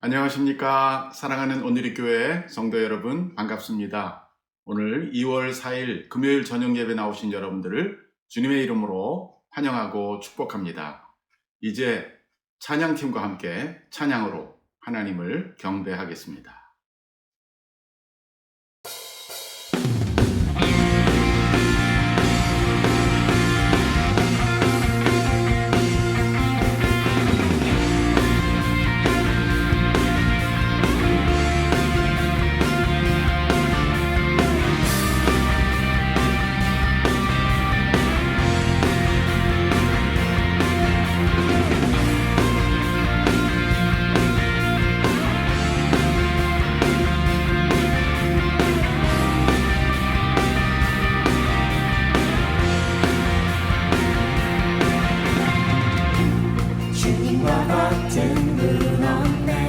안녕하십니까. 사랑하는 오늘의 교회 성도 여러분, 반갑습니다. 오늘 2월 4일 금요일 저녁 예배 나오신 여러분들을 주님의 이름으로 환영하고 축복합니다. 이제 찬양팀과 함께 찬양으로 하나님을 경배하겠습니다. 주님과 같은 분 없네.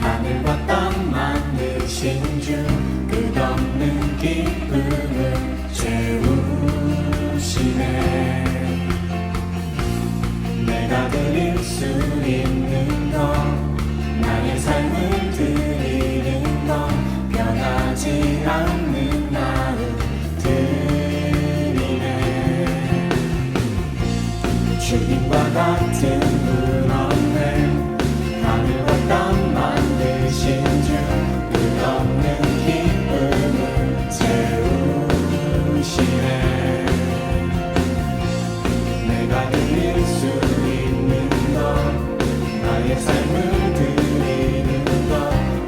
하늘과 땅 만드신 주 끝없는 기쁨을 채우시네. 내가 드릴 수 있는 것, 나의 삶을 드리는 것, 변하지 않는 나를 드리네. 주님과 같은 분 없네. 하늘과 땅 만드신 주 끝없는 기쁨을 채우시네. 내가 드릴 수 있는 것, 나의 삶을 드리는 것,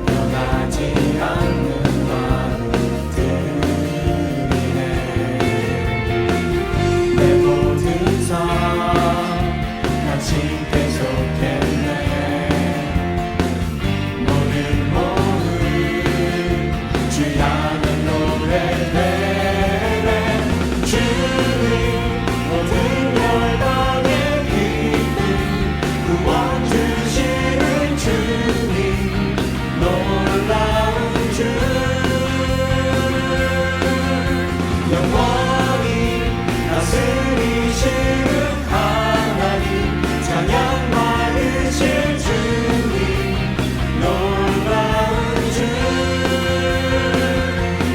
변하지 않는 마음 드리네. 내 모든 삶 당신께 속했네. 모든 몸을 주 향한 노래되네. 주님 모든 열방의 기쁨 구원 주시는 주님 놀라운 주 영원히 다스리시는 하나님 찬양 받으실 주님 놀라운 주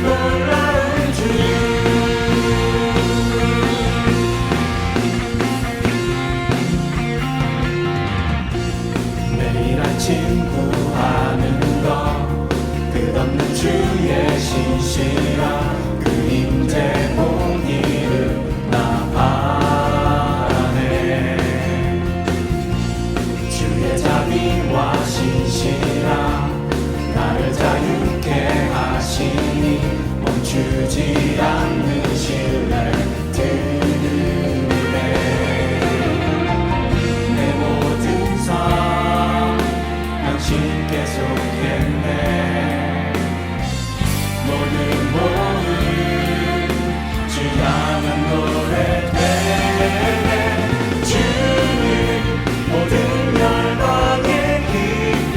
놀라운 주. 매일 아침 구하는 것 끝없는 주의 신실한 그 임재 공의를 나 바라네. 주의 자비와 신실함 나를 자유케 하시니 멈추지 않는 신뢰 드리네. 내 모든 삶 당신께 속했네. 모든 몸을 주 향한 노래되네. 주님 모든 열방의 기쁨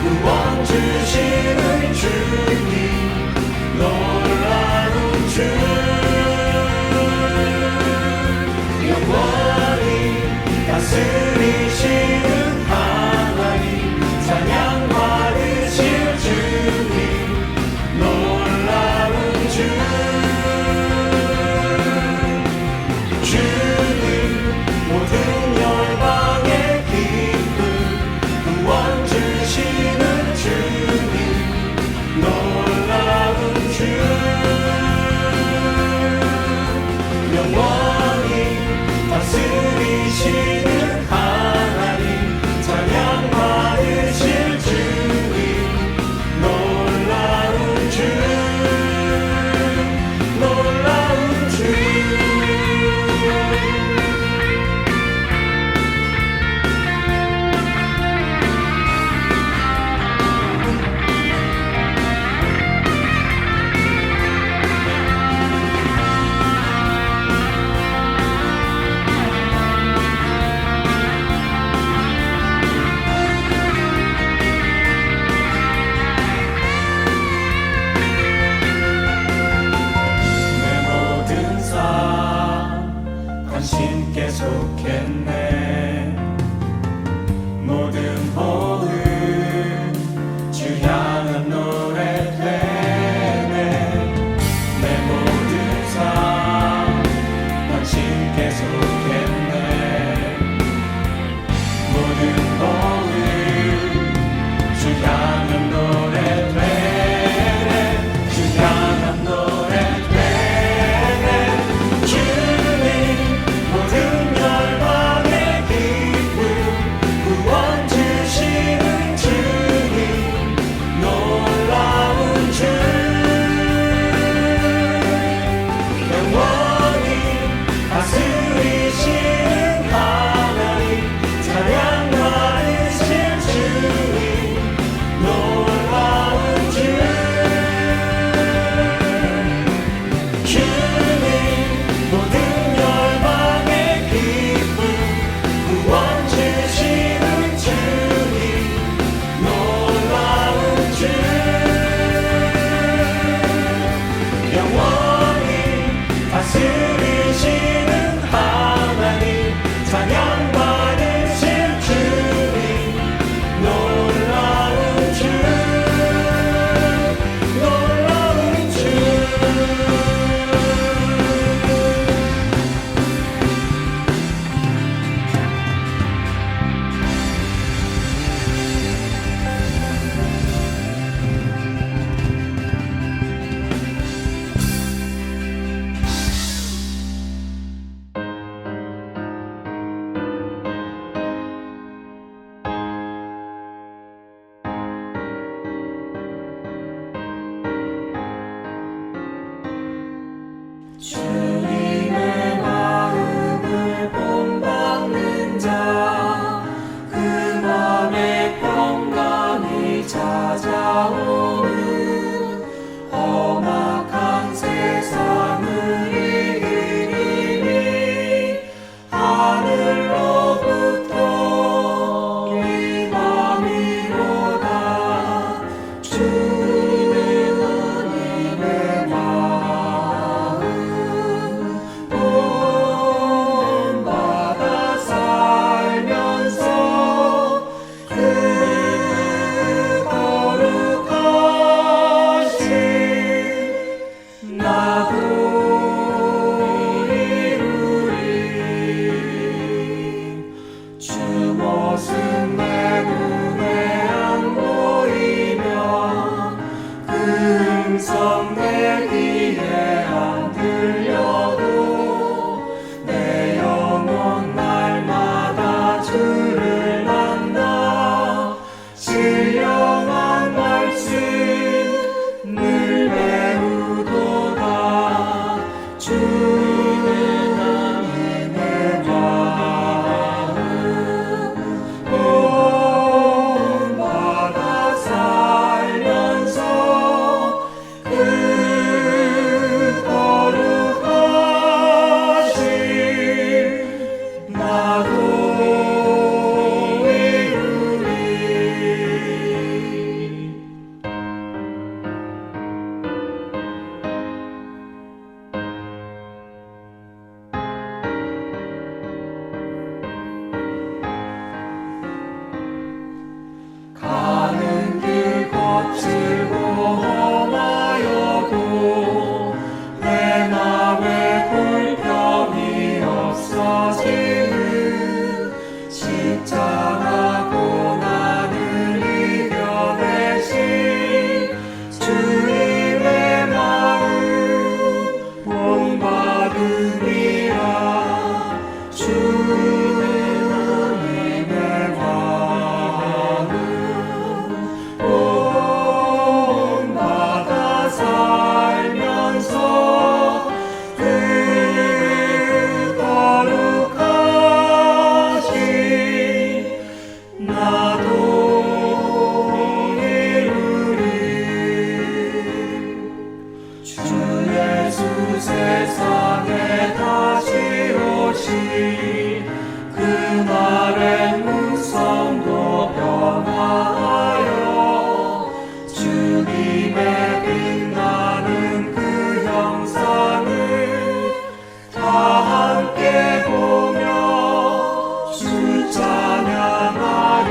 구원 주시는 주님 놀라운 주 영원히 다스리시는 하나님 찬양 받으실 주님 놀라운 주. 주님 모든 열방의 기쁨 구원 주시는 주님 놀라운 주 영원히 다스리시는 하나님 그곳은 내 눈에 안 보이며 그 음성 내 귀에 안 들려도 내 영혼 날마다 주를 만나 신령한 말씀 늘 배우도다 주님의 마음 본받아 살면서 그 거룩하신 나도 이루리. 가는 길 거칠고 험하여도 내 맘에 불평이 없어지는 십자가 고난을 이겨내신 주님의 마음 본받으리라. 주님의 마음 본받아 살면서 그 거룩하신 나도 이루리. 주 예수 세상에 다시 오시 그날의 무성도 변화하여 주님의 빛나는 그 형상을 다 함께 보며 주 찬양하리.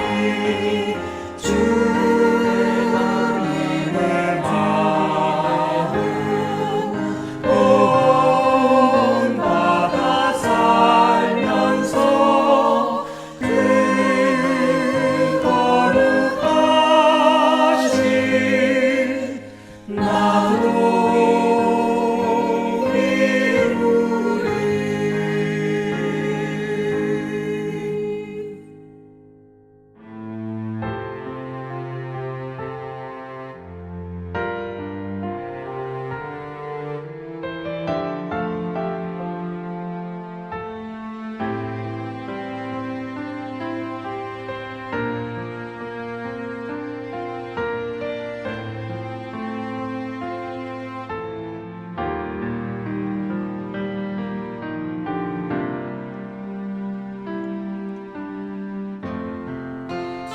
주님의 마음 본받아 살면서 그 거룩하신 나도 이루리.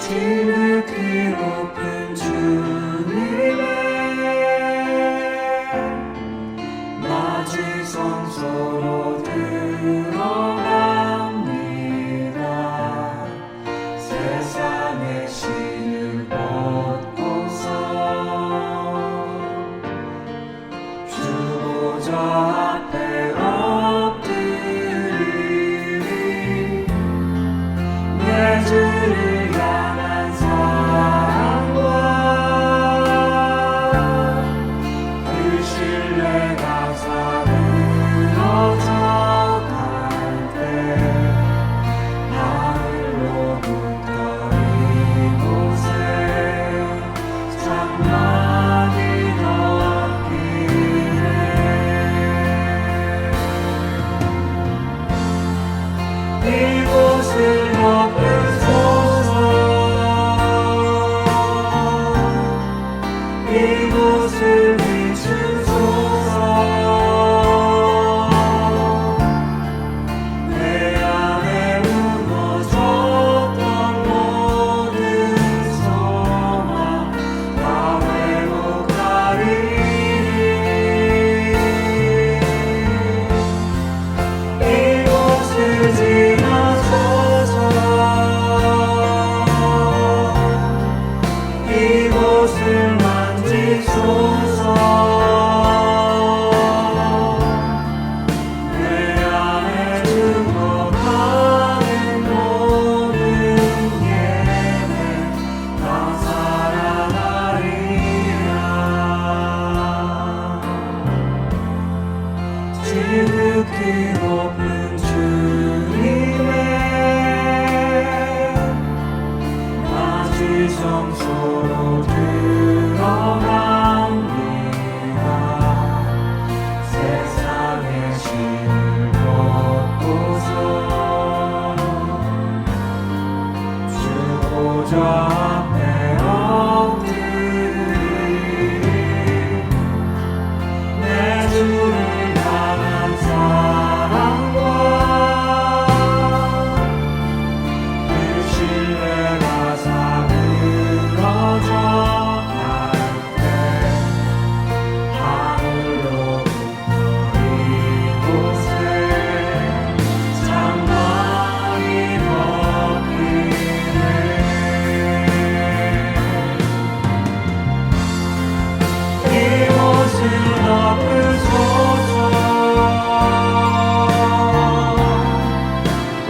지극히 높은 주님의 낮은 성소로 들어갑니다. 세상의 신을 벗고서 주 보좌 앞에 엎드리리. 내 주를 향한 사랑과 그 신뢰가 사그러져 갈 때 하늘로부터 이곳에 장막이 놓았기에 이곳을 덮으소서. 이곳을 비추소서. 내 안에 무너졌던 성소로 들어갑니다. 세상의 신을 벗고서 주 보좌 앞에 엎드리리. 내 주를 향한 사랑과 그 신뢰가 사그러져 갈 때 하늘로부터 이곳에 장막이 벗기네. 이곳을 덮으소서.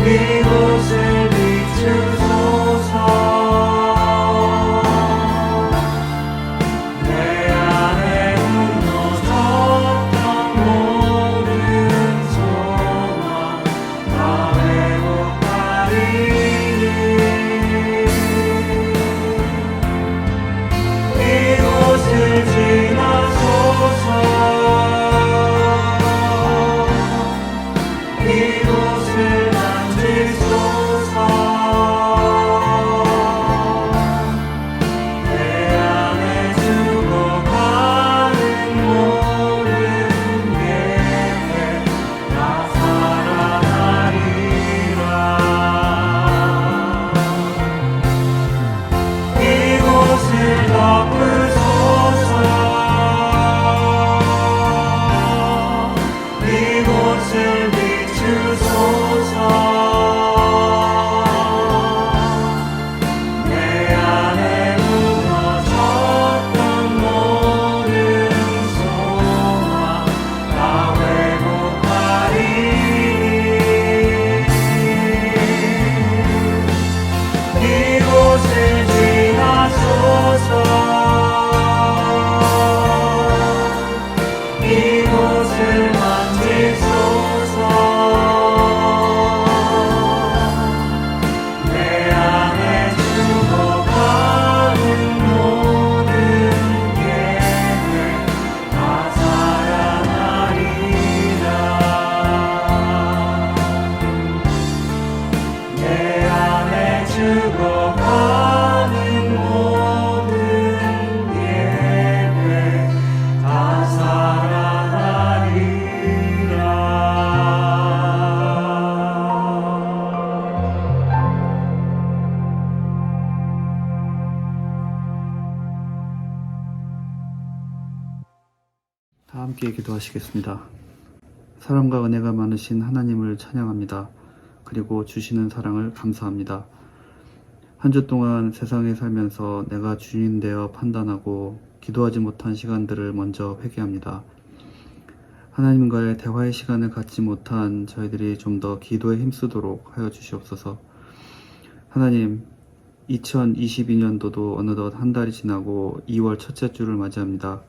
이곳을 비추소서. 내 안에 무너졌던 모든 소망 다 회복하리니. 이곳을 지나소서. 이곳을 만지소서. 내 안에 죽어가는 모든 예배 다 살아나리라. 이곳을 덮으소서. 이곳을 비추소서. 내 안에 무너졌던 모든 소망 다 회복하리니. 이곳을 지나소서. 이곳을 만지소서. 내 안에 죽어가는 모든 예배 다 살아나리라. 내 안에 죽어가는 모든 예배 다 다 함께 기도하시겠습니다. 사랑과 은혜가 많으신 하나님을 찬양합니다. 그리고 주시는 사랑을 감사합니다. 한 주 동안 세상에 살면서 내가 주인 되어 판단하고 기도하지 못한 시간들을 먼저 회개합니다. 하나님과의 대화의 시간을 갖지 못한 저희들이 좀 더 기도에 힘쓰도록 하여 주시옵소서. 하나님, 2022년도도 어느덧 한 달이 지나고 2월 첫째 주를 맞이합니다.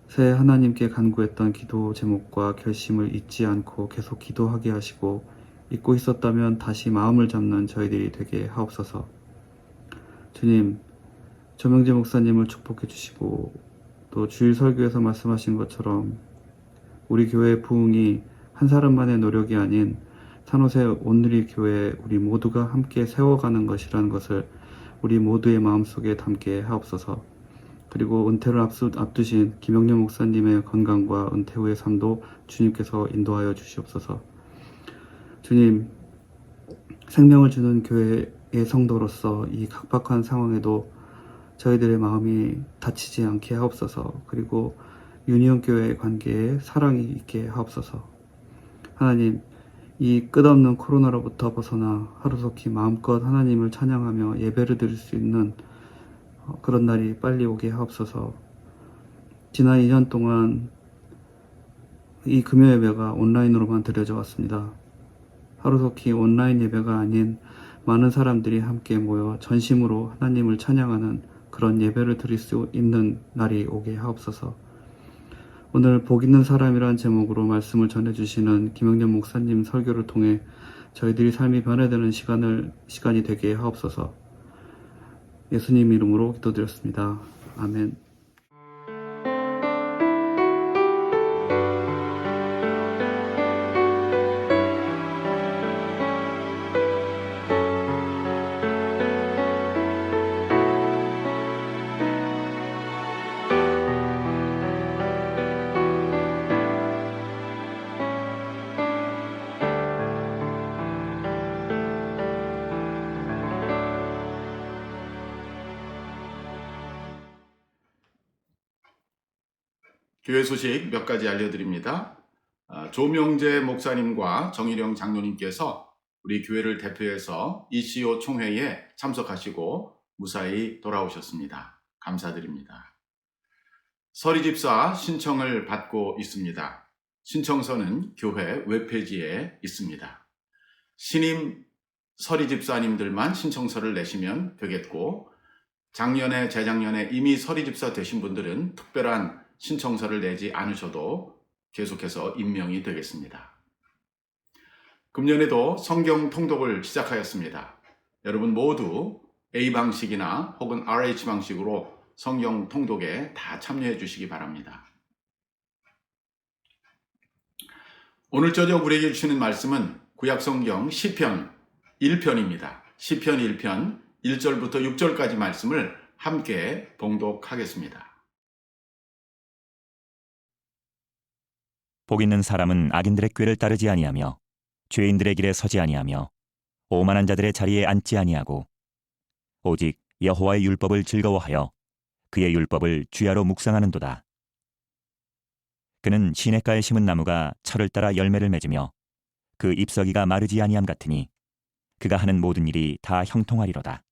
새해 하나님께 간구했던 기도 제목과 결심을 잊지 않고 계속 기도하게 하시고, 잊고 있었다면 다시 마음을 잡는 저희들이 되게 하옵소서. 주님, 조명재 목사님을 축복해 주시고, 또 주일 설교에서 말씀하신 것처럼 우리 교회의 부흥이 한 사람만의 노력이 아닌 산호세 온누리 교회 우리 모두가 함께 세워가는 것이라는 것을 우리 모두의 마음속에 담게 하옵소서. 그리고 은퇴를 앞두신 김영렬 목사님의 건강과 은퇴 후의 삶도 주님께서 인도하여 주시옵소서. 주님, 생명을 주는 교회의 성도로서 이 각박한 상황에도 저희들의 마음이 다치지 않게 하옵소서. 그리고 유니온 교회의 관계에 사랑이 있게 하옵소서. 하나님, 이 끝없는 코로나로부터 벗어나 하루속히 마음껏 하나님을 찬양하며 예배를 드릴 수 있는 그런 날이 빨리 오게 하옵소서. 지난 2년 동안 이 금요 예배가 온라인으로만 드려져 왔습니다. 하루속히 온라인 예배가 아닌 많은 사람들이 함께 모여 전심으로 하나님을 찬양하는 그런 예배를 드릴 수 있는 날이 오게 하옵소서. 오늘 복 있는 사람이란 제목으로 말씀을 전해주시는 김영렬 목사님 설교를 통해 저희들이 삶이 변화되는 시간이 되게 하옵소서. 예수님 이름으로 기도드렸습니다. 아멘. 교회 소식 몇 가지 알려드립니다. 조명재 목사님과 정일영 장로님께서 우리 교회를 대표해서 ECO 총회에 참석하시고 무사히 돌아오셨습니다. 감사드립니다. 서리집사 신청을 받고 있습니다. 신청서는 교회 웹페이지에 있습니다. 신임 서리집사님들만 신청서를 내시면 되겠고, 작년에 재작년에 이미 서리집사 되신 분들은 특별한 신청서를 내지 않으셔도 계속해서 임명이 되겠습니다. 금년에도 성경 통독을 시작하였습니다. 여러분 모두 A 방식이나 혹은 RH 방식으로 성경 통독에 다 참여해 주시기 바랍니다. 오늘 저녁 우리에게 주시는 말씀은 구약성경 시편 1편입니다. 시편 1편 1절부터 6절까지 말씀을 함께 봉독하겠습니다. 복 있는 사람은 악인들의 꾀를 따르지 아니하며 죄인들의 길에 서지 아니하며 오만한 자들의 자리에 앉지 아니하고 오직 여호와의 율법을 즐거워하여 그의 율법을 주야로 묵상하는도다. 그는 시냇가에 심은 나무가 철을 따라 열매를 맺으며 그 잎서기가 마르지 아니함 같으니 그가 하는 모든 일이 다 형통하리로다.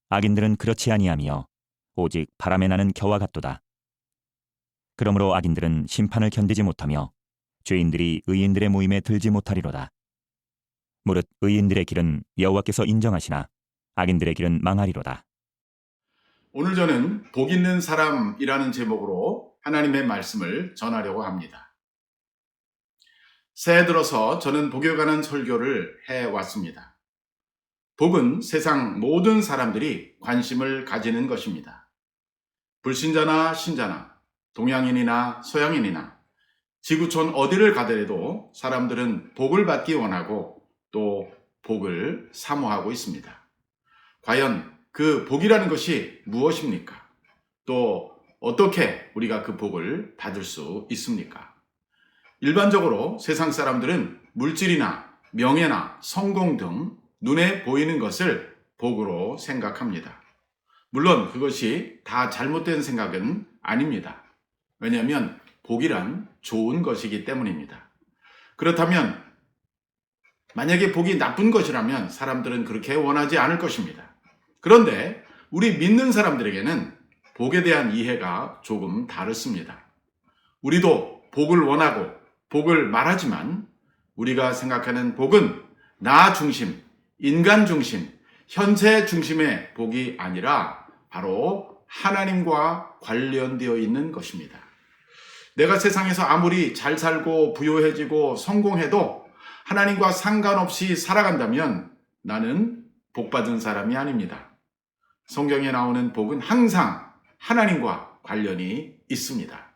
악인들은 그렇지 아니하며 오직 바람에 나는 겨와 같도다. 그러므로 악인들은 심판을 견디지 못하며 죄인들이 의인들의 모임에 들지 못하리로다. 무릇 의인들의 길은 여호와께서 인정하시나 악인들의 길은 망하리로다. 오늘 저는 복 있는 사람이라는 제목으로 하나님의 말씀을 전하려고 합니다. 새해 들어서 저는 복에 관한 설교를 해왔습니다. 복은 세상 모든 사람들이 관심을 가지는 것입니다. 불신자나 신자나 동양인이나 서양인이나 지구촌 어디를 가더라도 사람들은 복을 받기 원하고 또 복을 사모하고 있습니다. 과연 그 복이라는 것이 무엇입니까? 또 어떻게 우리가 그 복을 받을 수 있습니까? 일반적으로 세상 사람들은 물질이나 명예나 성공 등 눈에 보이는 것을 복으로 생각합니다. 물론 그것이 다 잘못된 생각은 아닙니다. 왜냐하면 복이란 좋은 것이기 때문입니다. 그렇다면 만약에 복이 나쁜 것이라면 사람들은 그렇게 원하지 않을 것입니다. 그런데 우리 믿는 사람들에게는 복에 대한 이해가 조금 다릅니다. 우리도 복을 원하고 복을 말하지만 우리가 생각하는 복은 나 중심, 인간 중심, 현세 중심의 복이 아니라 바로 하나님과 관련되어 있는 것입니다. 내가 세상에서 아무리 잘 살고 부유해지고 성공해도 하나님과 상관없이 살아간다면 나는 복받은 사람이 아닙니다. 성경에 나오는 복은 항상 하나님과 관련이 있습니다.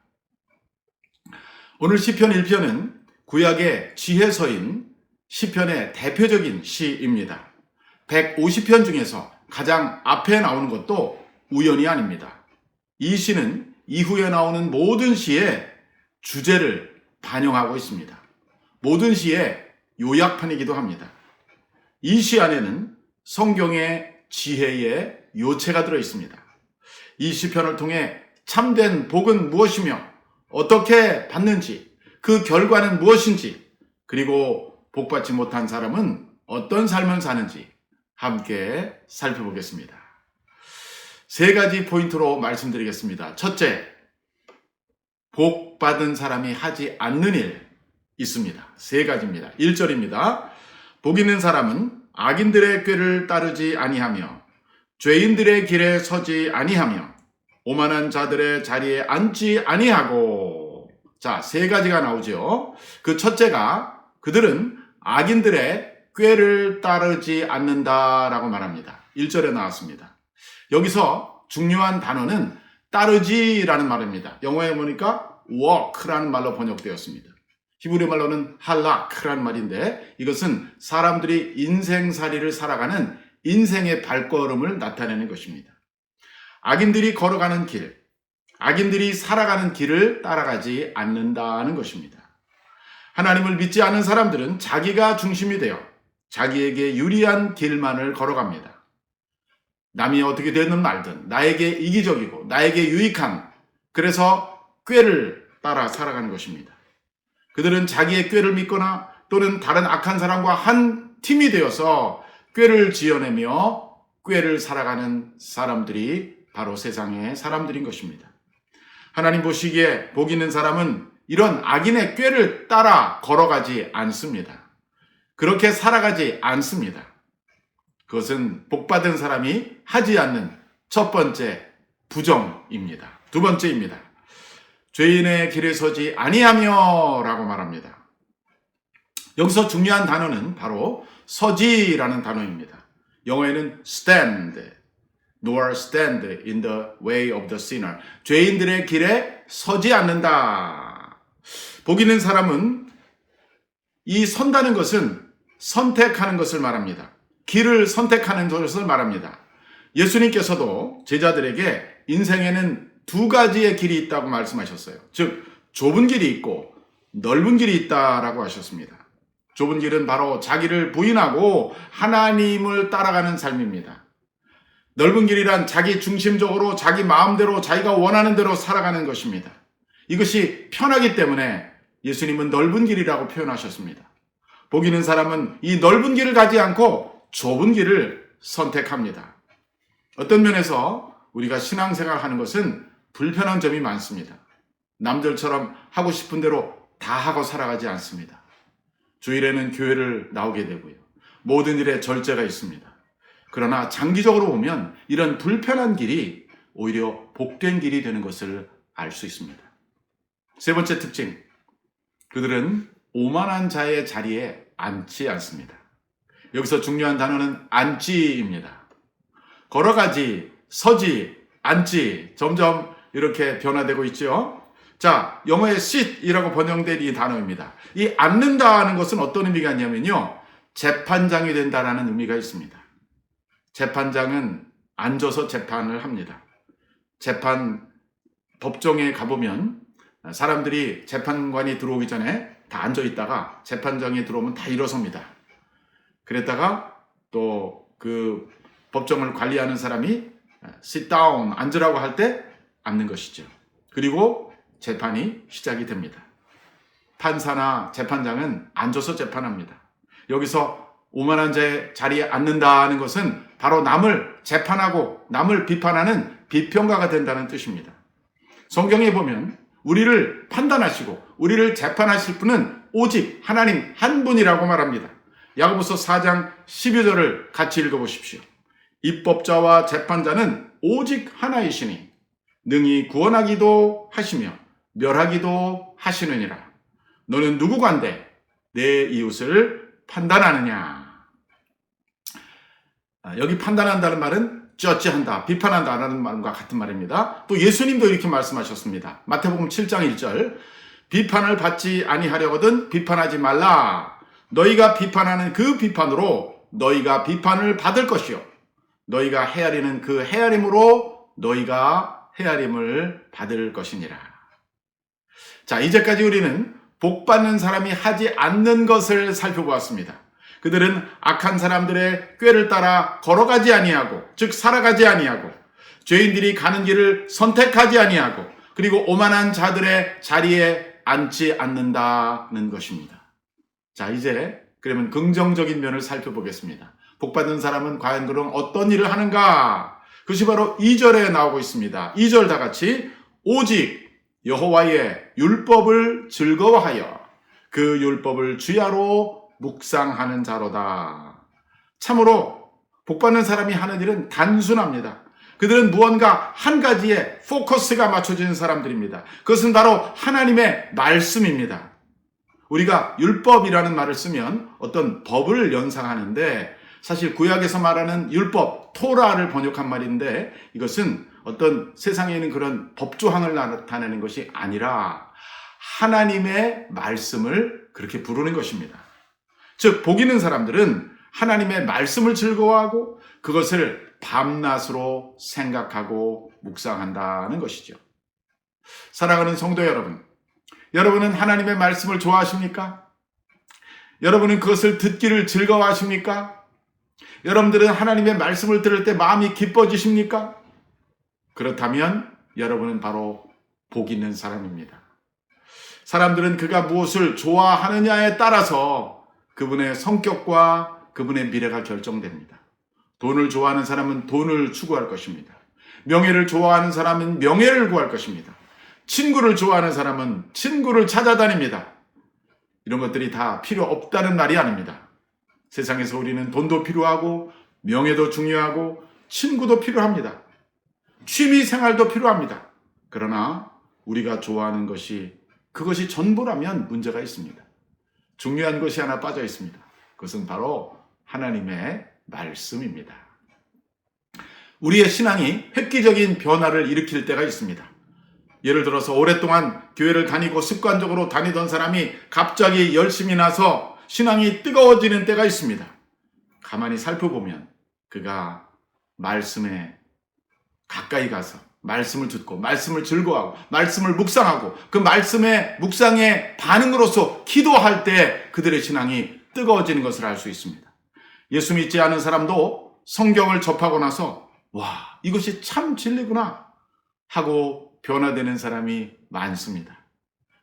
오늘 시편 1편은 구약의 지혜서인 시편의 대표적인 시입니다. 150편 중에서 가장 앞에 나오는 것도 우연이 아닙니다. 이 시는 이후에 나오는 모든 시의 주제를 반영하고 있습니다. 모든 시의 요약판이기도 합니다. 이 시 안에는 성경의 지혜의 요체가 들어 있습니다. 이 시편을 통해 참된 복은 무엇이며 어떻게 받는지, 그 결과는 무엇인지, 그리고 복받지 못한 사람은 어떤 삶을 사는지 함께 살펴보겠습니다. 세 가지 포인트로 말씀드리겠습니다. 첫째, 복 받은 사람이 하지 않는 일 있습니다. 세 가지입니다. 1절입니다. 복 있는 사람은 악인들의 꾀를 따르지 아니하며 죄인들의 길에 서지 아니하며 오만한 자들의 자리에 앉지 아니하고. 자, 세 가지가 나오죠. 그 첫째가 그들은 악인들의 꾀를 따르지 않는다라고 말합니다. 1절에 나왔습니다. 여기서 중요한 단어는 따르지라는 말입니다. 영어에 보니까 walk라는 말로 번역되었습니다. 히브리 말로는 할락라는 말인데 이것은 사람들이 인생살이를 살아가는 인생의 발걸음을 나타내는 것입니다. 악인들이 걸어가는 길, 악인들이 살아가는 길을 따라가지 않는다는 것입니다. 하나님을 믿지 않는 사람들은 자기가 중심이 되어 자기에게 유리한 길만을 걸어갑니다. 남이 어떻게 되든 말든 나에게 이기적이고 나에게 유익한, 그래서 꾀를 따라 살아가는 것입니다. 그들은 자기의 꾀를 믿거나 또는 다른 악한 사람과 한 팀이 되어서 꾀를 지어내며 꾀를 살아가는 사람들이 바로 세상의 사람들인 것입니다. 하나님 보시기에 복 있는 사람은 이런 악인의 꾀를 따라 걸어가지 않습니다. 그렇게 살아가지 않습니다. 그것은 복받은 사람이 하지 않는 첫 번째 부정입니다. 두 번째입니다. 죄인의 길에 서지 아니하며 라고 말합니다. 여기서 중요한 단어는 바로 서지라는 단어입니다. 영어에는 stand, nor stand in the way of the sinner. 죄인들의 길에 서지 않는다. 복 있는 사람은 이 선다는 것은 선택하는 것을 말합니다. 길을 선택하는 것을 말합니다. 예수님께서도 제자들에게 인생에는 두 가지의 길이 있다고 말씀하셨어요. 즉 좁은 길이 있고 넓은 길이 있다라고 하셨습니다. 좁은 길은 바로 자기를 부인하고 하나님을 따라가는 삶입니다. 넓은 길이란 자기 중심적으로 자기 마음대로 자기가 원하는 대로 살아가는 것입니다. 이것이 편하기 때문에 예수님은 넓은 길이라고 표현하셨습니다. 복 있는 사람은 이 넓은 길을 가지 않고 좁은 길을 선택합니다. 어떤 면에서 우리가 신앙생활 하는 것은 불편한 점이 많습니다. 남들처럼 하고 싶은 대로 다 하고 살아가지 않습니다. 주일에는 교회를 나오게 되고요. 모든 일에 절제가 있습니다. 그러나 장기적으로 보면 이런 불편한 길이 오히려 복된 길이 되는 것을 알 수 있습니다. 세 번째 특징, 그들은 오만한 자의 자리에 앉지 않습니다. 여기서 중요한 단어는 앉지입니다. 걸어가지, 서지, 앉지, 점점 이렇게 변화되고 있죠. 자, 영어의 sit이라고 번역된 이 단어입니다. 이 앉는다는 것은 어떤 의미가 있냐면요, 재판장이 된다라는 의미가 있습니다. 재판장은 앉아서 재판을 합니다. 법정에 가보면 사람들이 재판관이 들어오기 전에 다 앉아 있다가 재판장이 들어오면 다 일어섭니다. 그랬다가 또 그 법정을 관리하는 사람이 sit down, 앉으라고 할 때 앉는 것이죠. 그리고 재판이 시작이 됩니다. 판사나 재판장은 앉아서 재판합니다. 여기서 오만한 자의 자리에 앉는다는 것은 바로 남을 재판하고 남을 비판하는 비평가가 된다는 뜻입니다. 성경에 보면 우리를 판단하시고 우리를 재판하실 분은 오직 하나님 한 분이라고 말합니다. 야고보서 4장 12절을 같이 읽어보십시오. 입법자와 재판자는 오직 하나이시니 능히 구원하기도 하시며 멸하기도 하시느니라. 너는 누구간데 내 이웃을 판단하느냐. 여기 판단한다는 말은 judge한다, 비판한다라는 말과 같은 말입니다. 또 예수님도 이렇게 말씀하셨습니다. 마태복음 7장 1절, 비판을 받지 아니하려거든 비판하지 말라. 너희가 비판하는 그 비판으로 너희가 비판을 받을 것이요 너희가 헤아리는 그 헤아림으로 너희가 헤아림을 받을 것이니라. 자, 이제까지 우리는 복받는 사람이 하지 않는 것을 살펴보았습니다. 그들은 악한 사람들의 꾀를 따라 걸어가지 아니하고, 즉 살아가지 아니하고, 죄인들이 가는 길을 선택하지 아니하고, 그리고 오만한 자들의 자리에 앉지 않는다는 것입니다. 자, 이제 그러면 긍정적인 면을 살펴보겠습니다. 복받은 사람은 과연 그럼 어떤 일을 하는가? 그것이 바로 2절에 나오고 있습니다. 2절 다 같이, 오직 여호와의 율법을 즐거워하여 그 율법을 주야로 묵상하는 자로다. 참으로 복받는 사람이 하는 일은 단순합니다. 그들은 무언가 한 가지에 포커스가 맞춰지는 사람들입니다. 그것은 바로 하나님의 말씀입니다. 우리가 율법이라는 말을 쓰면 어떤 법을 연상하는데 사실 구약에서 말하는 율법, 토라를 번역한 말인데 이것은 어떤 세상에 있는 그런 법조항을 나타내는 것이 아니라 하나님의 말씀을 그렇게 부르는 것입니다. 즉, 복 있는 사람들은 하나님의 말씀을 즐거워하고 그것을 밤낮으로 생각하고 묵상한다는 것이죠. 사랑하는 성도 여러분, 여러분은 하나님의 말씀을 좋아하십니까? 여러분은 그것을 듣기를 즐거워하십니까? 여러분들은 하나님의 말씀을 들을 때 마음이 기뻐지십니까? 그렇다면 여러분은 바로 복 있는 사람입니다. 사람들은 그가 무엇을 좋아하느냐에 따라서 그분의 성격과 그분의 미래가 결정됩니다. 돈을 좋아하는 사람은 돈을 추구할 것입니다. 명예를 좋아하는 사람은 명예를 구할 것입니다. 친구를 좋아하는 사람은 친구를 찾아다닙니다. 이런 것들이 다 필요 없다는 말이 아닙니다. 세상에서 우리는 돈도 필요하고 명예도 중요하고 친구도 필요합니다. 취미 생활도 필요합니다. 그러나 우리가 좋아하는 것이 그것이 전부라면 문제가 있습니다. 중요한 것이 하나 빠져 있습니다. 그것은 바로 하나님의 말씀입니다. 우리의 신앙이 획기적인 변화를 일으킬 때가 있습니다. 예를 들어서 오랫동안 교회를 다니고 습관적으로 다니던 사람이 갑자기 열심히 나서 신앙이 뜨거워지는 때가 있습니다. 가만히 살펴보면 그가 말씀에 가까이 가서 말씀을 듣고 말씀을 즐거워하고 말씀을 묵상하고 그 말씀의 묵상의 반응으로서 기도할 때 그들의 신앙이 뜨거워지는 것을 알 수 있습니다. 예수 믿지 않은 사람도 성경을 접하고 나서 와, 이것이 참 진리구나 하고 변화되는 사람이 많습니다.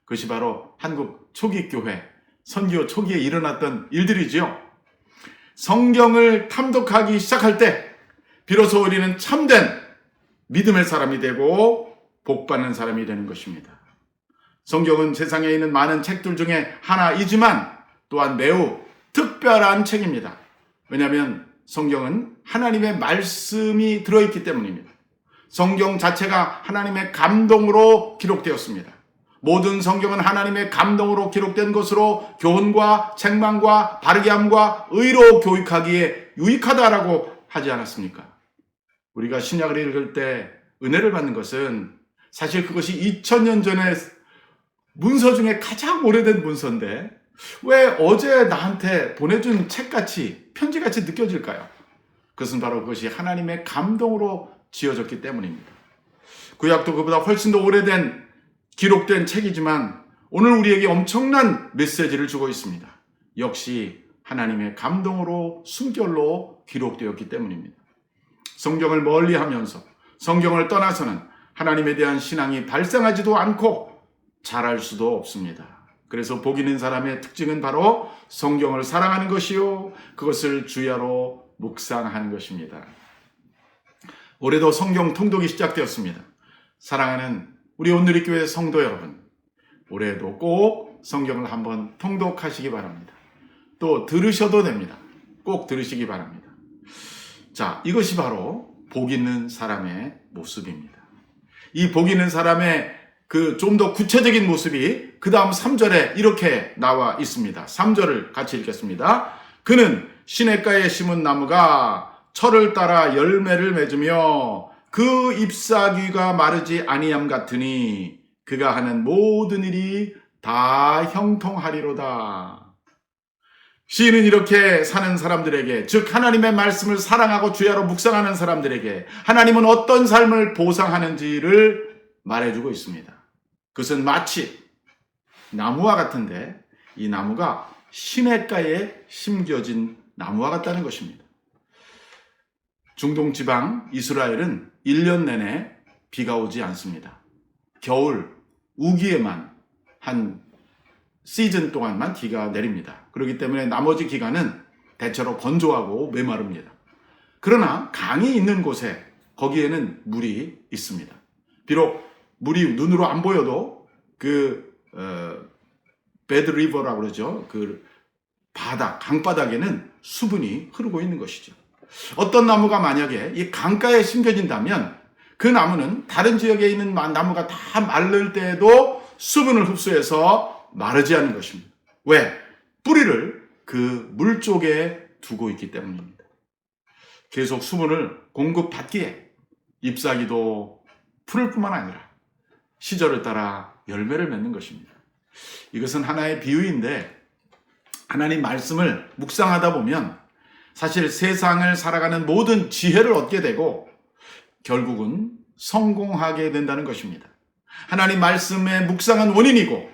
그것이 바로 한국 초기 교회 선교 초기에 일어났던 일들이지요. 성경을 탐독하기 시작할 때 비로소 우리는 참된 믿음의 사람이 되고 복받는 사람이 되는 것입니다. 성경은 세상에 있는 많은 책들 중에 하나이지만 또한 매우 특별한 책입니다. 왜냐하면 성경은 하나님의 말씀이 들어있기 때문입니다. 성경 자체가 하나님의 감동으로 기록되었습니다. 모든 성경은 하나님의 감동으로 기록된 것으로 교훈과 책망과 바르게함과 의로 교육하기에 유익하다라고 하지 않았습니까? 우리가 신약을 읽을 때 은혜를 받는 것은 사실 그것이 2000년 전에 문서 중에 가장 오래된 문서인데 왜 어제 나한테 보내준 책같이 편지같이 느껴질까요? 그것은 바로 그것이 하나님의 감동으로 지어졌기 때문입니다. 구약도 그보다 훨씬 더 오래된 기록된 책이지만 오늘 우리에게 엄청난 메시지를 주고 있습니다. 역시 하나님의 감동으로 숨결로 기록되었기 때문입니다. 성경을 멀리하면서 성경을 떠나서는 하나님에 대한 신앙이 발생하지도 않고 자랄 수도 없습니다. 그래서 복 있는 사람의 특징은 바로 성경을 사랑하는 것이요 그것을 주야로 묵상하는 것입니다. 올해도 성경 통독이 시작되었습니다. 사랑하는 우리 온누리교회 성도 여러분, 올해도 꼭 성경을 한번 통독하시기 바랍니다. 또 들으셔도 됩니다. 꼭 들으시기 바랍니다. 자, 이것이 바로 복 있는 사람의 모습입니다. 이 복 있는 사람의 그 좀 더 구체적인 모습이 그 다음 3절에 이렇게 나와 있습니다. 3절을 같이 읽겠습니다. 그는 시냇가에 심은 나무가 철을 따라 열매를 맺으며 그 잎사귀가 마르지 아니함 같으니 그가 하는 모든 일이 다 형통하리로다. 시인은 이렇게 사는 사람들에게, 즉 하나님의 말씀을 사랑하고 주야로 묵상하는 사람들에게 하나님은 어떤 삶을 보상하는지를 말해주고 있습니다. 그것은 마치 나무와 같은데 이 나무가 시냇가에 심겨진 나무와 같다는 것입니다. 중동 지방 이스라엘은 1년 내내 비가 오지 않습니다. 겨울 우기에만 한 시즌 동안만 비가 내립니다. 그렇기 때문에 나머지 기간은 대체로 건조하고 메마릅니다. 그러나 강이 있는 곳에 거기에는 물이 있습니다. 비록 물이 눈으로 안 보여도 베드 리버라고 그러죠. 그 바닥, 강바닥에는 수분이 흐르고 있는 것이죠. 어떤 나무가 만약에 이 강가에 심겨진다면 그 나무는 다른 지역에 있는 나무가 다 마를 때에도 수분을 흡수해서 마르지 않는 것입니다. 왜? 뿌리를 그 물 쪽에 두고 있기 때문입니다. 계속 수분을 공급받기에 잎사귀도 푸를 뿐만 아니라 시절을 따라 열매를 맺는 것입니다. 이것은 하나의 비유인데 하나님 말씀을 묵상하다 보면 사실 세상을 살아가는 모든 지혜를 얻게 되고 결국은 성공하게 된다는 것입니다. 하나님 말씀에 묵상한 원인이고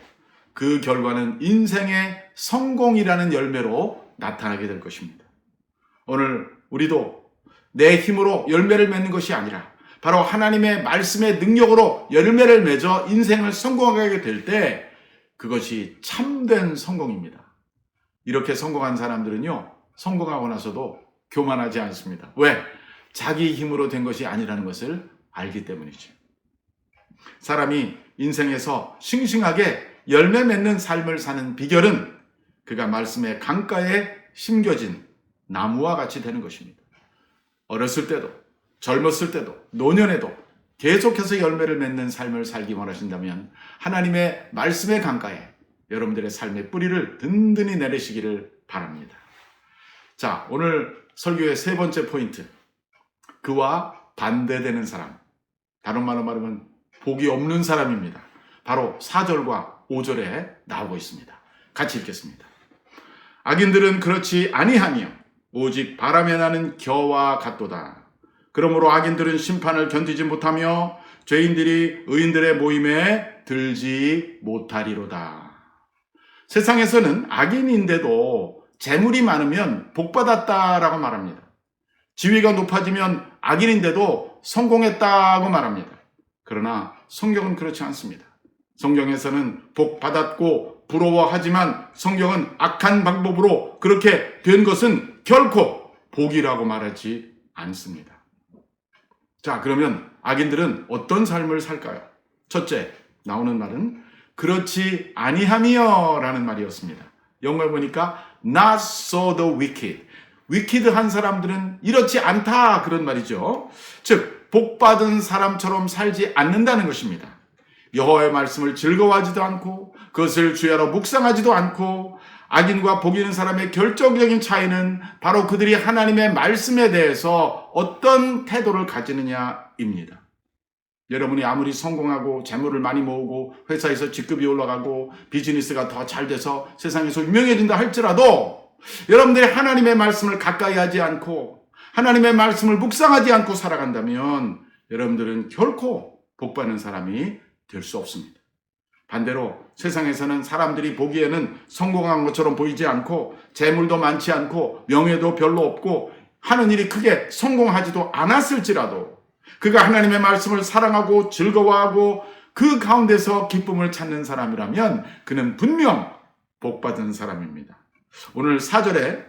그 결과는 인생의 성공이라는 열매로 나타나게 될 것입니다. 오늘 우리도 내 힘으로 열매를 맺는 것이 아니라 바로 하나님의 말씀의 능력으로 열매를 맺어 인생을 성공하게 될 때 그것이 참된 성공입니다. 이렇게 성공한 사람들은요, 성공하고 나서도 교만하지 않습니다. 왜? 자기 힘으로 된 것이 아니라는 것을 알기 때문이죠. 사람이 인생에서 싱싱하게 열매 맺는 삶을 사는 비결은 그가 말씀의 강가에 심겨진 나무와 같이 되는 것입니다. 어렸을 때도, 젊었을 때도, 노년에도 계속해서 열매를 맺는 삶을 살기 원하신다면 하나님의 말씀의 강가에 여러분들의 삶의 뿌리를 든든히 내리시기를 바랍니다. 자, 오늘 설교의 세 번째 포인트. 그와 반대되는 사람. 다른 말로 말하면 복이 없는 사람입니다. 바로 4절과 5절에 나오고 있습니다. 같이 읽겠습니다. 악인들은 그렇지 아니하며 오직 바람에 나는 겨와 같도다. 그러므로 악인들은 심판을 견디지 못하며 죄인들이 의인들의 모임에 들지 못하리로다. 세상에서는 악인인데도 재물이 많으면 복받았다라고 말합니다. 지위가 높아지면 악인인데도 성공했다고 말합니다. 그러나 성경은 그렇지 않습니다. 성경에서는 복받았고 부러워하지만 성경은 악한 방법으로 그렇게 된 것은 결코 복이라고 말하지 않습니다. 자, 그러면 악인들은 어떤 삶을 살까요? 첫째, 나오는 말은 그렇지 아니하며 라는 말이었습니다. 영어에 보니까 not so the wicked. 위키드한 사람들은 이렇지 않다 그런 말이죠. 즉 복받은 사람처럼 살지 않는다는 것입니다. 여호와의 말씀을 즐거워하지도 않고 그것을 주야로 묵상하지도 않고 악인과 복 있는 사람의 결정적인 차이는 바로 그들이 하나님의 말씀에 대해서 어떤 태도를 가지느냐입니다. 여러분이 아무리 성공하고 재물을 많이 모으고 회사에서 직급이 올라가고 비즈니스가 더 잘 돼서 세상에서 유명해진다 할지라도 여러분들이 하나님의 말씀을 가까이 하지 않고 하나님의 말씀을 묵상하지 않고 살아간다면 여러분들은 결코 복받는 사람이 될 수 없습니다. 반대로 세상에서는 사람들이 보기에는 성공한 것처럼 보이지 않고 재물도 많지 않고 명예도 별로 없고 하는 일이 크게 성공하지도 않았을지라도 그가 하나님의 말씀을 사랑하고 즐거워하고 그 가운데서 기쁨을 찾는 사람이라면 그는 분명 복받은 사람입니다. 오늘 4절에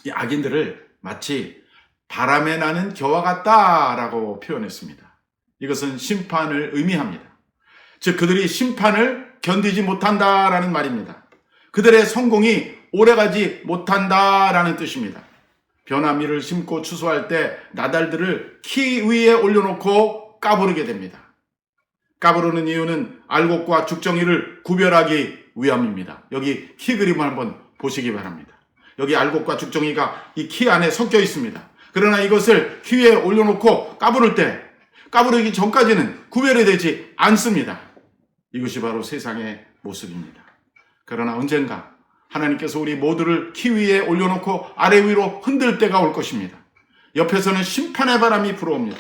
이 악인들을 마치 바람에 나는 겨와 같다라고 표현했습니다. 이것은 심판을 의미합니다. 즉 그들이 심판을 견디지 못한다라는 말입니다. 그들의 성공이 오래가지 못한다라는 뜻입니다. 변화미를 심고 추수할 때 나달들을 키 위에 올려놓고 까부르게 됩니다. 까부르는 이유는 알곡과 죽정이를 구별하기 위함입니다. 여기 키 그림을 한번 보시기 바랍니다. 여기 알곡과 죽정이가 이 키 안에 섞여 있습니다. 그러나 이것을 키 위에 올려놓고 까부를 때 까부르기 전까지는 구별이 되지 않습니다. 이것이 바로 세상의 모습입니다. 그러나 언젠가 하나님께서 우리 모두를 키 위에 올려놓고 아래 위로 흔들 때가 올 것입니다. 옆에서는 심판의 바람이 불어옵니다.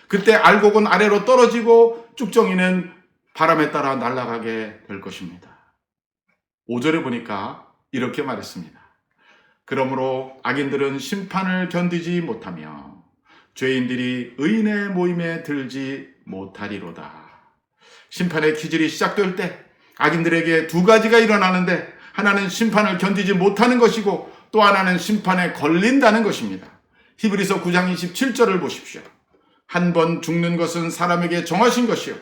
그때 알곡은 아래로 떨어지고 쭉정이는 바람에 따라 날아가게 될 것입니다. 5절에 보니까 이렇게 말했습니다. 그러므로 악인들은 심판을 견디지 못하며 죄인들이 의인의 모임에 들지 못하리로다. 심판의 기질이 시작될 때 악인들에게 두 가지가 일어나는데 하나는 심판을 견디지 못하는 것이고 또 하나는 심판에 걸린다는 것입니다. 히브리서 9장 27절을 보십시오. 한 번 죽는 것은 사람에게 정하신 것이요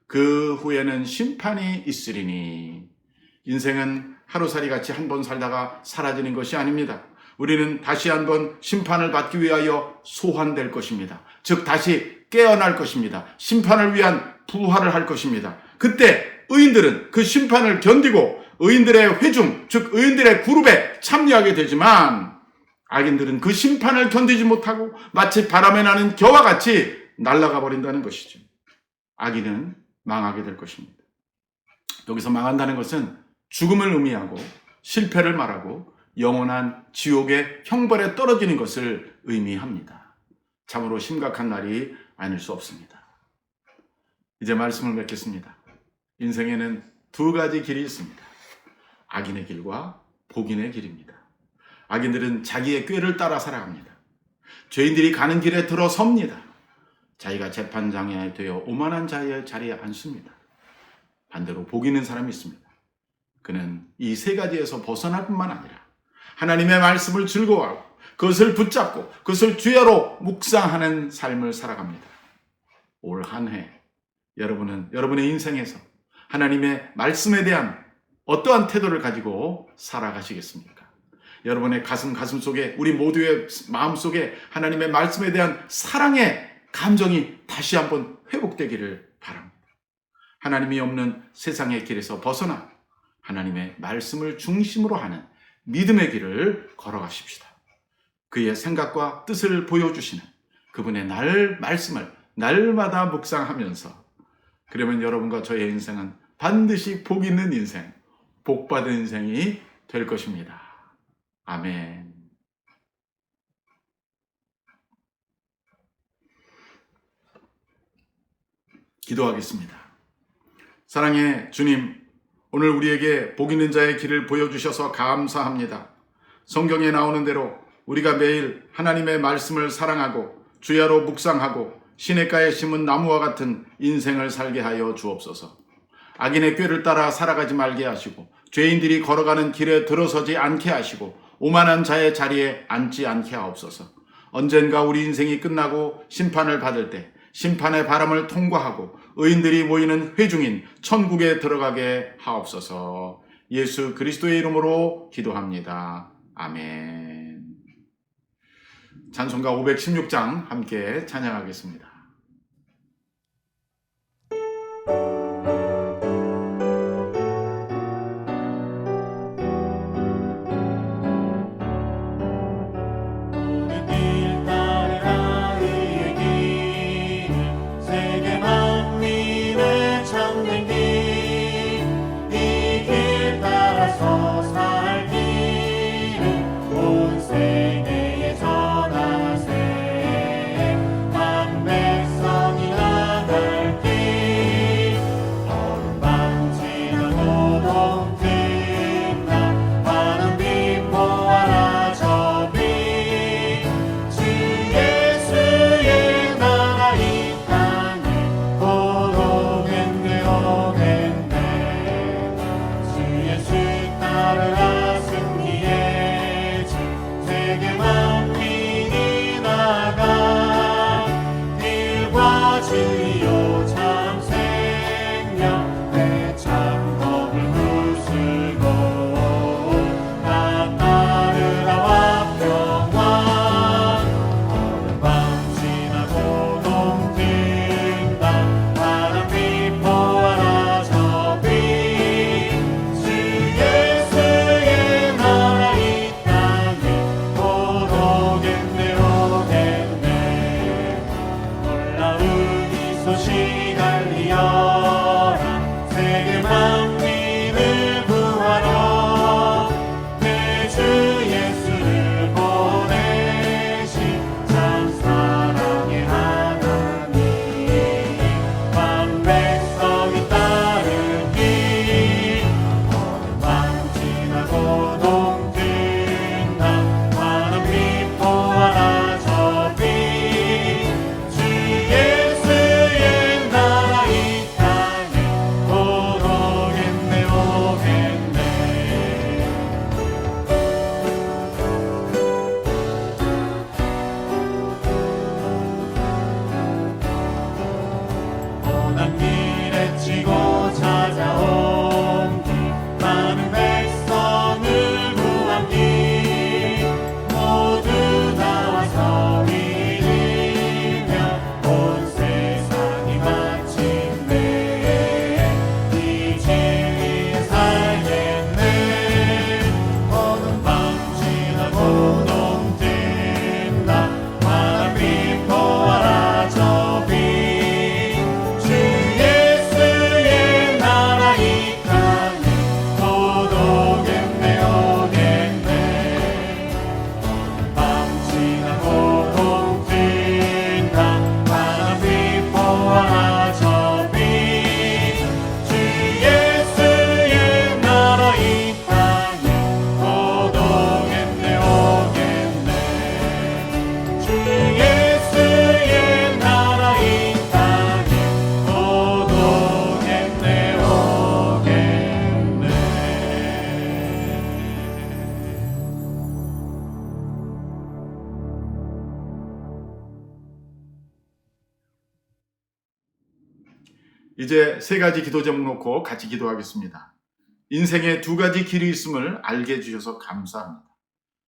그 후에는 심판이 있으리니. 인생은 하루살이 같이 한 번 살다가 사라지는 것이 아닙니다. 우리는 다시 한번 심판을 받기 위하여 소환될 것입니다. 즉 다시 깨어날 것입니다. 심판을 위한 부활을 할 것입니다. 그때 의인들은 그 심판을 견디고 의인들의 회중, 즉 의인들의 그룹에 참여하게 되지만 악인들은 그 심판을 견디지 못하고 마치 바람에 나는 겨와 같이 날아가 버린다는 것이죠. 악인은 망하게 될 것입니다. 여기서 망한다는 것은 죽음을 의미하고 실패를 말하고 영원한 지옥의 형벌에 떨어지는 것을 의미합니다. 참으로 심각한 날이 아닐 수 없습니다. 이제 말씀을 맺겠습니다. 인생에는 두 가지 길이 있습니다. 악인의 길과 복인의 길입니다. 악인들은 자기의 꾀를 따라 살아갑니다. 죄인들이 가는 길에 들어섭니다. 자기가 재판장에 되어 오만한 자의 자리에 앉습니다. 반대로 복 있는 사람이 있습니다. 그는 이 세 가지에서 벗어날 뿐만 아니라 하나님의 말씀을 즐거워하고 그것을 붙잡고 그것을 주야로 묵상하는 삶을 살아갑니다. 올 한 해 여러분은 여러분의 인생에서 하나님의 말씀에 대한 어떠한 태도를 가지고 살아가시겠습니까? 여러분의 가슴 속에, 우리 모두의 마음 속에 하나님의 말씀에 대한 사랑의 감정이 다시 한번 회복되기를 바랍니다. 하나님이 없는 세상의 길에서 벗어나 하나님의 말씀을 중심으로 하는 믿음의 길을 걸어가십시다. 그의 생각과 뜻을 보여주시는 그분의 말씀을 날마다 묵상하면서, 그러면 여러분과 저의 인생은 반드시 복 있는 인생, 복 받은 인생이 될 것입니다. 아멘. 기도하겠습니다. 사랑의 주님, 오늘 우리에게 복 있는 자의 길을 보여주셔서 감사합니다. 성경에 나오는 대로 우리가 매일 하나님의 말씀을 사랑하고 주야로 묵상하고 시냇가에 심은 나무와 같은 인생을 살게 하여 주옵소서. 악인의 꾀를 따라 살아가지 말게 하시고 죄인들이 걸어가는 길에 들어서지 않게 하시고 오만한 자의 자리에 앉지 않게 하옵소서. 언젠가 우리 인생이 끝나고 심판을 받을 때 심판의 바람을 통과하고 의인들이 모이는 회중인 천국에 들어가게 하옵소서. 예수 그리스도의 이름으로 기도합니다. 아멘. 찬송가 516장 함께 찬양하겠습니다. 온 세계에 전하세 만배 이제 세 가지 기도 제목 놓고 같이 기도하겠습니다. 인생에 두 가지 길이 있음을 알게 해주셔서 감사합니다.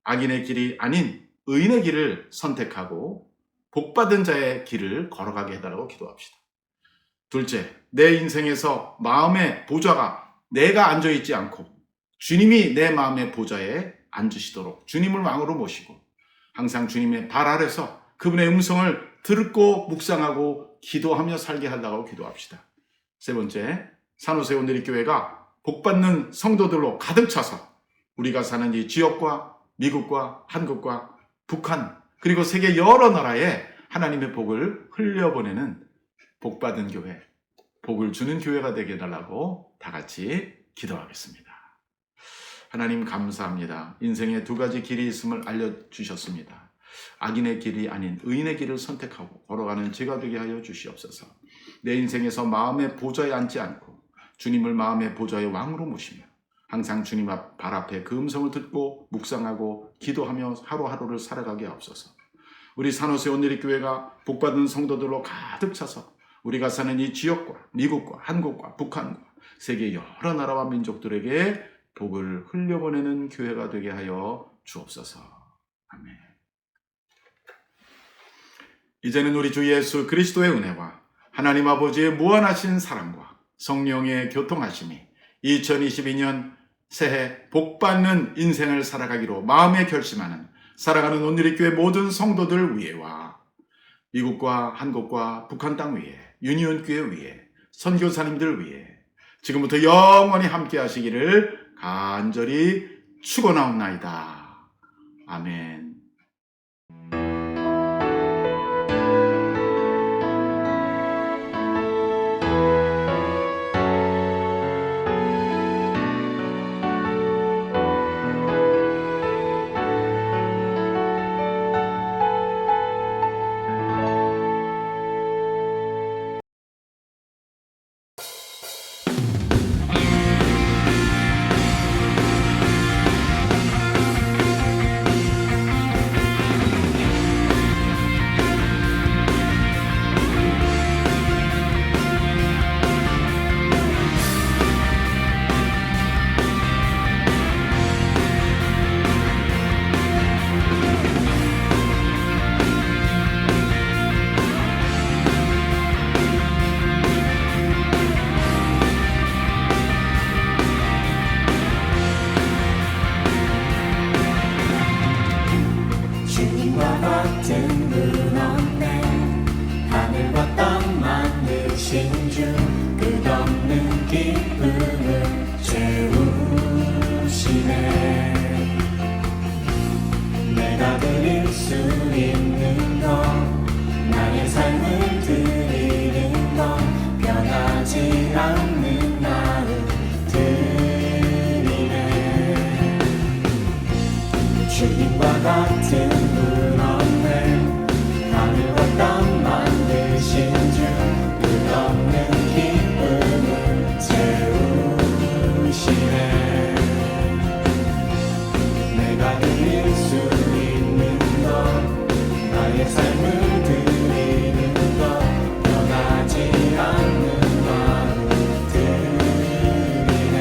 악인의 길이 아닌 의인의 길을 선택하고 복받은 자의 길을 걸어가게 해달라고 기도합시다. 둘째, 내 인생에서 마음의 보좌가 내가 앉아있지 않고 주님이 내 마음의 보좌에 앉으시도록 주님을 왕으로 모시고 항상 주님의 발 아래서 그분의 음성을 듣고 묵상하고 기도하며 살게 하려고 기도합시다. 세 번째, 산호세 온누리교회가 복받는 성도들로 가득 차서 우리가 사는 이 지역과 미국과 한국과 북한 그리고 세계 여러 나라에 하나님의 복을 흘려보내는 복받은 교회, 복을 주는 교회가 되게 해달라고 다 같이 기도하겠습니다. 하나님 감사합니다. 인생에 두 가지 길이 있음을 알려주셨습니다. 악인의 길이 아닌 의인의 길을 선택하고 걸어가는 제가 되게 하여 주시옵소서. 내 인생에서 마음의 보좌에 앉지 않고 주님을 마음의 보좌의 왕으로 모시며 항상 주님 발 앞에 그 음성을 듣고 묵상하고 기도하며 하루하루를 살아가게 하옵소서. 우리 산호세 온누리교회가 복받은 성도들로 가득 차서 우리가 사는 이 지역과 미국과 한국과 북한과 세계 여러 나라와 민족들에게 복을 흘려보내는 교회가 되게 하여 주옵소서. 아멘. 이제는 우리 주 예수 그리스도의 은혜와 하나님 아버지의 무한하신 사랑과 성령의 교통하심이 2022년 새해 복받는 인생을 살아가기로 마음에 결심하는 사랑하는 온누리교회 모든 성도들 위에와 미국과 한국과 북한 땅 위에 유니온교회 위에 선교사님들 위에 지금부터 영원히 함께 하시기를 간절히 축원하옵나이다. 아멘. 주님과 같은 분 없네. 하늘과 땅 만드신 주 끝없는 기쁨을 채우시네. 내가 드릴 수 있는 것 나의 삶을 드리는 것 변하지 않는 마음 드리네. 주님과 같은 분 없네. 하늘과 땅 만드신 주 끝없는 기쁨을 채우시네. 내가 드릴 수 있는 것 나의 삶을 드리는 것 변하지 않는 마음 드리네.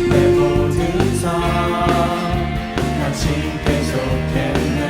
내 모든 삶 당신께 속했네.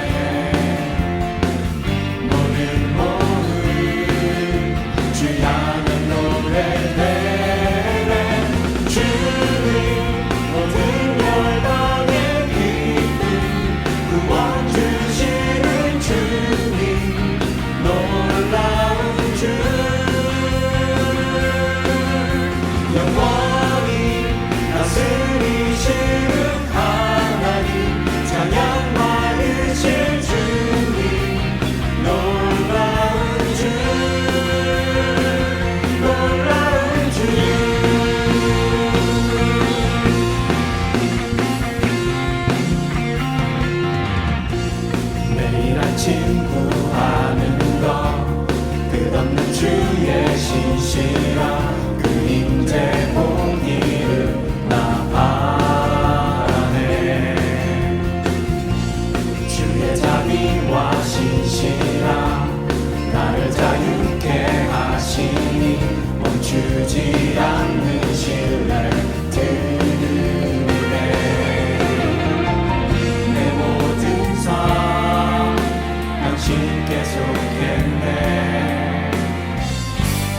계속했네.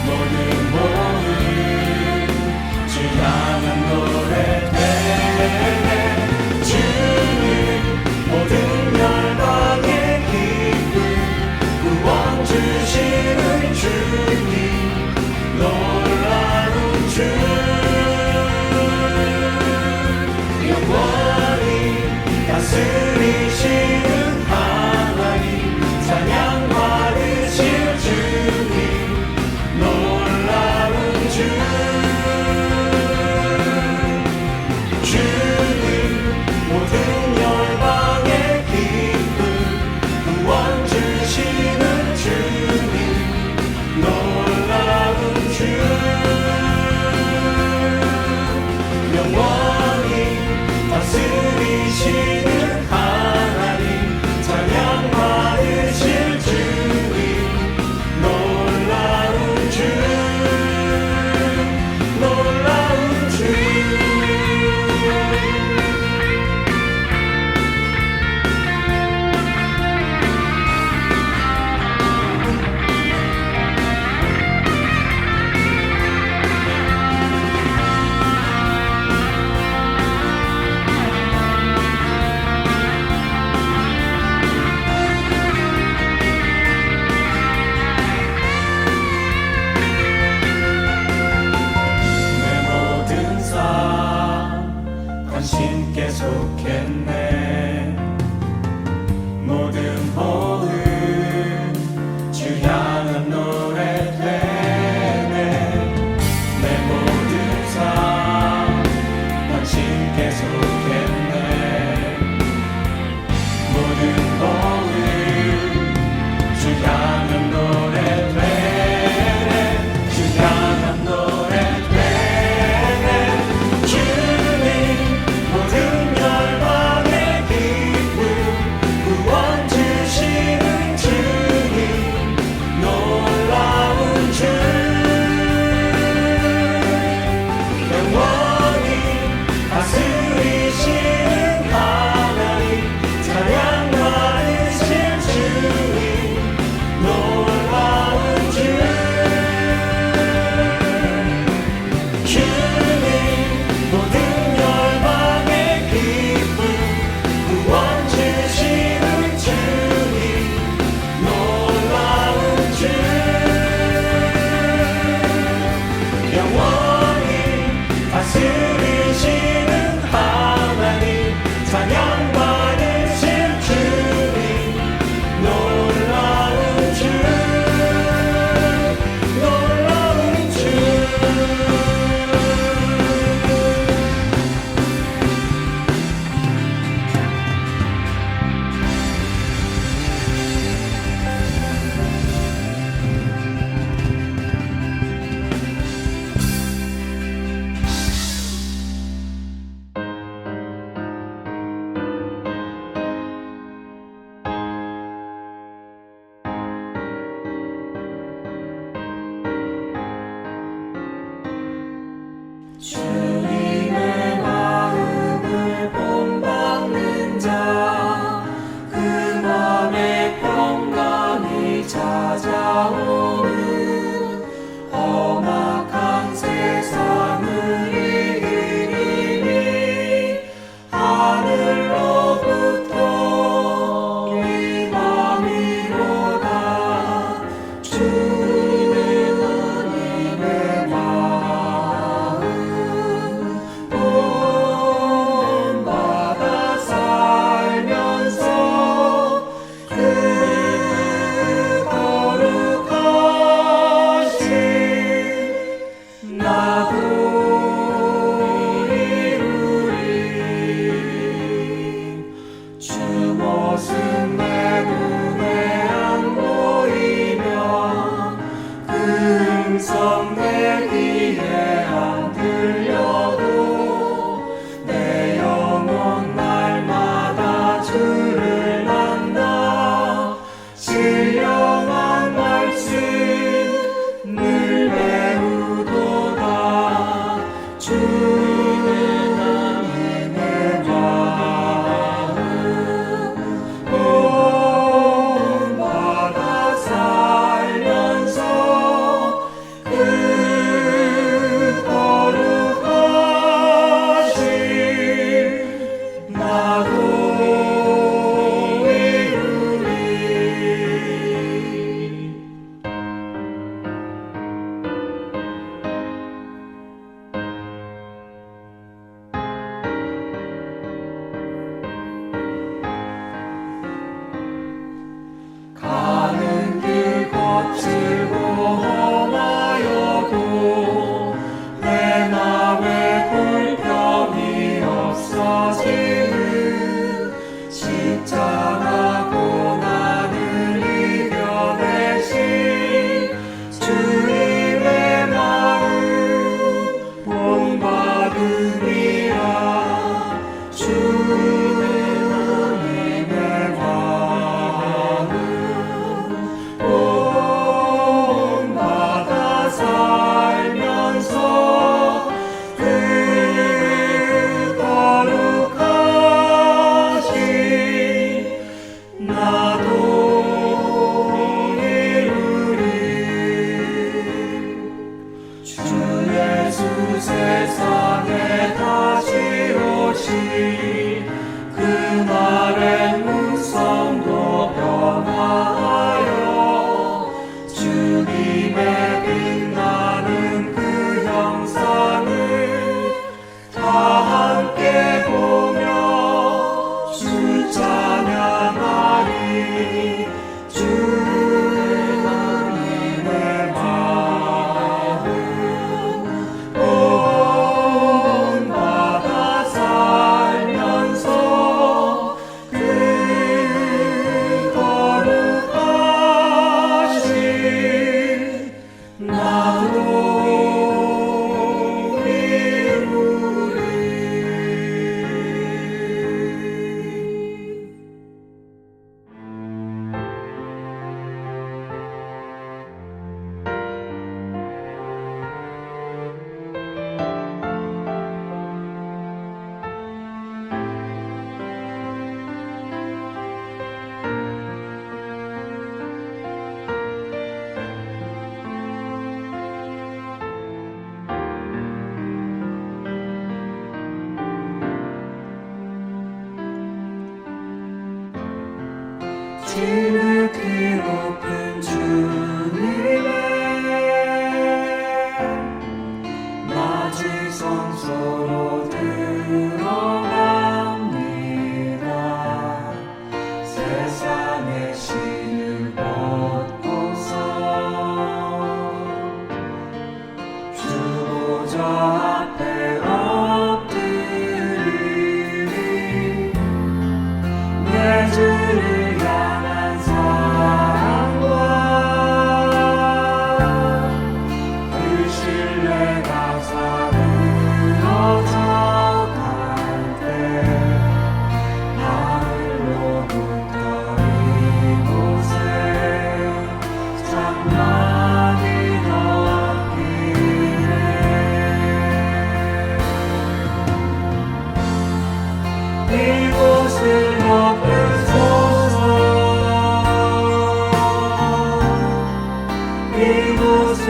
모든 주 향한 노래 되네. 주님 모든 열방의 기쁨 구원 주시는 주님 놀라운 주 영원히 다스리시는 하나님 찬양하리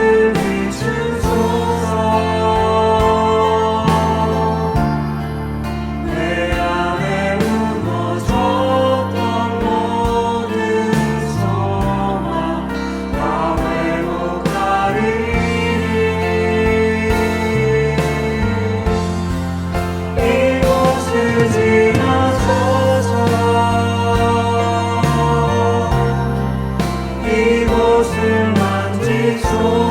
이곳을 비추소서. 내 안에 무너졌던 모든 소망 다 회복하리니 이곳을 지나소서. 이곳을 만지소서.